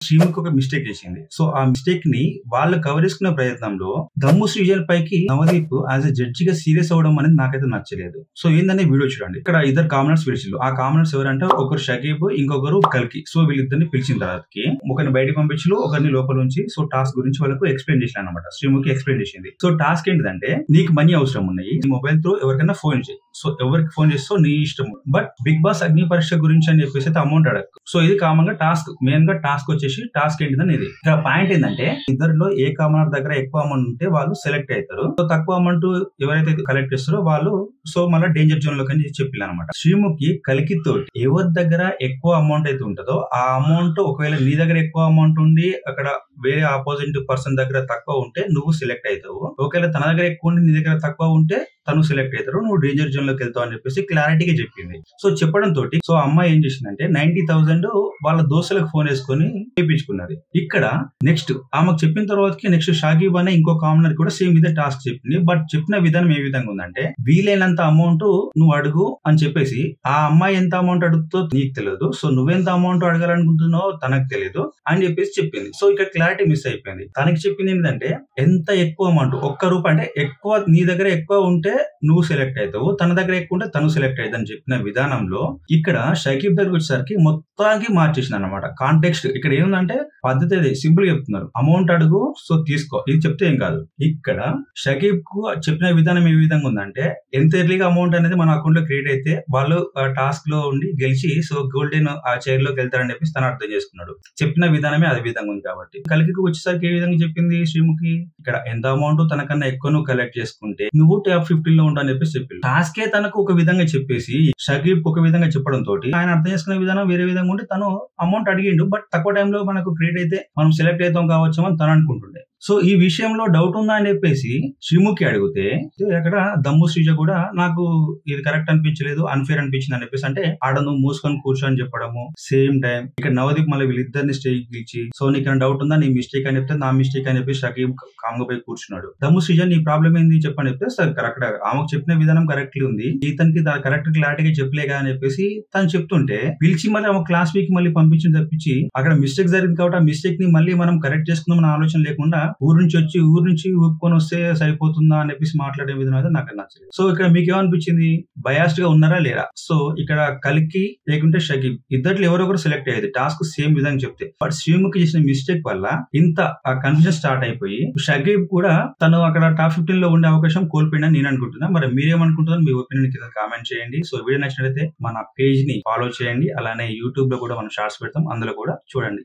శ్రీముఖి ఒక మిస్టేక్ చేసింది. సో ఆ మిస్టేక్ ని వాళ్ళు కవర్ చేసుకునే ప్రయత్నంలో దమ్ము శ్రీజల్ పైకి నవదీప్ యాజ్ ఎ జడ్జి గా సీరియస్ అవడం అనేది నాకైతే నచ్చలేదు. సో ఏందనే వీడియో చూడండి. ఇక్కడ ఇద్దరు కామనర్స్ పిలిచిల్లు. ఆ కామనర్స్ ఎవరంటే ఒకరు షకీబ్, ఇంకొకరు కల్కి. సో వీళ్ళిద్దరిని పిలిచిన తర్వాతకి ఒకరిని బయటకు పంపించు, ఒకరిని లోపల నుంచి సో టాస్క్ గురించి వాళ్ళకు ఎక్స్ప్లెయిన్ చేసిన అనమాట. శ్రీముఖి ఎక్స్ప్లెయిన్ చేసింది. సో టాస్క్ ఏంటిదంటే నీకు మనీ అవసరం ఉన్నాయి, మొబైల్ తో ఎవరికైనా ఫోన్ చేయి. సో ఎవరికి ఫోన్ చేస్తావు నీ ఇష్టం. బట్ బిగ్ బాస్ అగ్ని పరీక్ష గురించి అని చెప్పేసి అయితే అమౌంట్ అడగకు. సో ఇది కామన్ గా టాస్క్. మెయిన్ గా టాస్క్ వచ్చేసి టాస్క్ ఏంటిదని ఇది. ఇక్కడ పాయింట్ ఏంటంటే ఇద్దరిలో ఏ కామనర్ దగ్గర ఎక్కువ అమౌంట్ ఉంటే వాళ్ళు సెలెక్ట్ అవుతారు. సో తక్కువ అమౌంట్ ఎవరైతే కలెక్ట్ చేస్తారో వాళ్ళు సో మళ్ళీ డేంజర్ జోన్ లోకి అని చెప్పిల్లు అనమాట. శ్రీముఖి కలికి తోటి ఎవరి దగ్గర ఎక్కువ అమౌంట్ అయితే ఉంటుందో ఆ అమౌంట్ ఒకవేళ నీ దగ్గర ఎక్కువ అమౌంట్ ఉండి అక్కడ వేరే ఆపోజిట్ పర్సన్ దగ్గర తక్కువ ఉంటే నువ్వు సెలెక్ట్ అవుతావు. ఒకవేళ తన దగ్గర ఎక్కువ ఉండి నీ దగ్గర తక్కువ ఉంటే తను సెలెక్ట్ అవుతారు, నువ్వు డేంజర్ జోన్ లోకి వెళ్తావు అని చెప్పేసి క్లారిటీగా చెప్పింది. సో చెప్పడం తోటి సో అమ్మాయి ఏం చేసిందంటే 90,000 వాళ్ళ దోస్తులకు ఫోన్ వేసుకొని చేయించుకున్నది. ఇక్కడ నెక్స్ట్ ఆమెకు చెప్పిన తర్వాతకి నెక్స్ట్ షాకీబ్ అనే ఇంకో కామనర్ కూడా సేమ్ ఇదే టాస్క్ చెప్పింది. బట్ చెప్పిన విధానం ఏ విధంగా ఉందంటే వీలైనంత అమౌంట్ నువ్వు అడుగు అని చెప్పేసి ఆ అమ్మాయి ఎంత అమౌంట్ అడుగుతో నీకు తెలియదు, సో నువ్వెంత అమౌంట్ అడగాలనుకుంటున్నావో తనకు తెలియదు అని చెప్పేసి చెప్పింది. సో ఇక్కడ క్లారిటీ మిస్ అయిపోయింది. తనకి చెప్పింది ఏంటంటే ఎంత ఎక్కువ అమౌంట్ ₹1 అంటే ఎక్కువ నీ దగ్గర ఎక్కువ ఉంటే నువ్వు సెలెక్ట్ అవుతావు, తన దగ్గర ఎక్కువ ఉంటే తను సెలెక్ట్ అవుతుంది అని చెప్పిన విధానంలో ఇక్కడ షకీబ్ దగ్గర వచ్చేసరికి మొత్తానికి మార్చేసింది అనమాట. కాంటెక్స్ట్ ఇక్కడ ఏముందంటే పద్ధతి అది సింపుల్ చెప్తున్నారు, అమౌంట్ అడుగు సో తీసుకో, ఇది చెప్తే ఏం కాదు. ఇక్కడ షకీబ్ కు చెప్పిన విధానం ఏ విధంగా ఉందంటే ఎంత ఎర్లీగా అమౌంట్ అనేది మన అకౌంట్ లో క్రియేట్ అయితే వాళ్ళు టాస్క్ లో ఉండి గెలిచి సో గోల్డెన్ ఆ చైర్ లోకి వెళ్తారని చెప్పేసి తను అర్థం చేసుకున్నాడు. చెప్పిన విధానమే అదే విధంగా ఉంది కాబట్టి కలికి వచ్చేసరికి ఏ విధంగా చెప్పింది శ్రీముఖి, ఇక్కడ ఎంత అమౌంట్ తనకన్నా ఎక్కువ నువ్వు కలెక్ట్ చేసుకుంటే నువ్వు టాప్ 15 లో ఉంటా అని చెప్పేసి చెప్పింది. టాస్కే తనకు ఒక విధంగా చెప్పేసి షకీబ్ ఒక విధంగా చెప్పడం తోటి ఆయన అర్థం చేసుకునే విధానం వేరే విధంగా ఉంటే తను అమౌంట్ అడిగిండు. బట్ తక్కువ టైంలో మనకు క్రియేట్ అయితే మనం సెలెక్ట్ అవుతాం కావచ్చు అని తను అనుకుంటుండే. సో ఈ విషయంలో డౌట్ ఉందా అని చెప్పేసి శ్రీముఖి అడిగితే అక్కడ దమ్ము శ్రీజ కూడా నాకు ఇది కరెక్ట్ అనిపించలేదు, అన్ఫేర్ అనిపించింది అని చెప్పేసి అంటే ఆడ నువ్వు మూసుకొని కూర్చొని చెప్పడము. సేమ్ టైం ఇక్కడ నవదీప్ మళ్ళీ వీళ్ళిద్దరిని స్టేజ్ పిలిచి సో నీకు డౌట్ ఉందా, నీ మిస్టేక్ అని చెప్తే నా మిస్టేక్ అని చెప్పి షకీబ్ కామ్గా పోయి కూర్చున్నాడు. దమ్ము శ్రీజ నీ ప్రాబ్లం ఏంది చెప్పని చెప్తే సార్ కరెక్ట్ ఆమెకు చెప్పిన విధానం కరెక్ట్ ఉంది, ఇతనికి కరెక్ట్ క్లారిటీగా చెప్పలేగా అని చెప్పేసి తను చెప్తుంటే పిలిచి మళ్ళీ ఆమె క్లాస్ వీక్ మళ్ళీ పంపించి తప్పించి అక్కడ మిస్టేక్ జరిగింది కాబట్టి ఆ మిస్టేక్ ని మళ్ళీ మనం కరెక్ట్ చేసుకుందాం అనే ఆలోచన లేకుండా ఊరు నుంచి ఊపుకొని వస్తే సరిపోతుందా అని చెప్పేసి మాట్లాడే విధానం అయితే నాకు నచ్చలేదు. సో ఇక్కడ మీకు ఏమనిపించింది, బయాస్డ్ గా ఉన్నారా లేరా? సో ఇక్కడ కలికి లేకుంటే షకీబ్ ఇద్దరు ఎవరొకరు సెలెక్ట్ అయ్యేది టాస్క్ సేమ్ విధంగా చెప్తే. బట్ శ్రీముఖి చేసిన మిస్టేక్ వల్ల ఇంత కన్ఫ్యూజన్ స్టార్ట్ అయిపోయి షకీబ్ కూడా తను అక్కడ టాప్ 15 లో ఉండే అవకాశం కోల్పోయిందని నేను అనుకుంటున్నా. మరి మీరేమనుకుంటున్నారు, మీ ఒపీనియన్ కింద కామెంట్ చేయండి. సో వీడియో నచ్చినట్లయితే మన పేజ్ ని ఫాలో చేయండి. అలానే యూట్యూబ్ లో కూడా మనం షార్ట్స్ పెడతాం, అందులో కూడా చూడండి.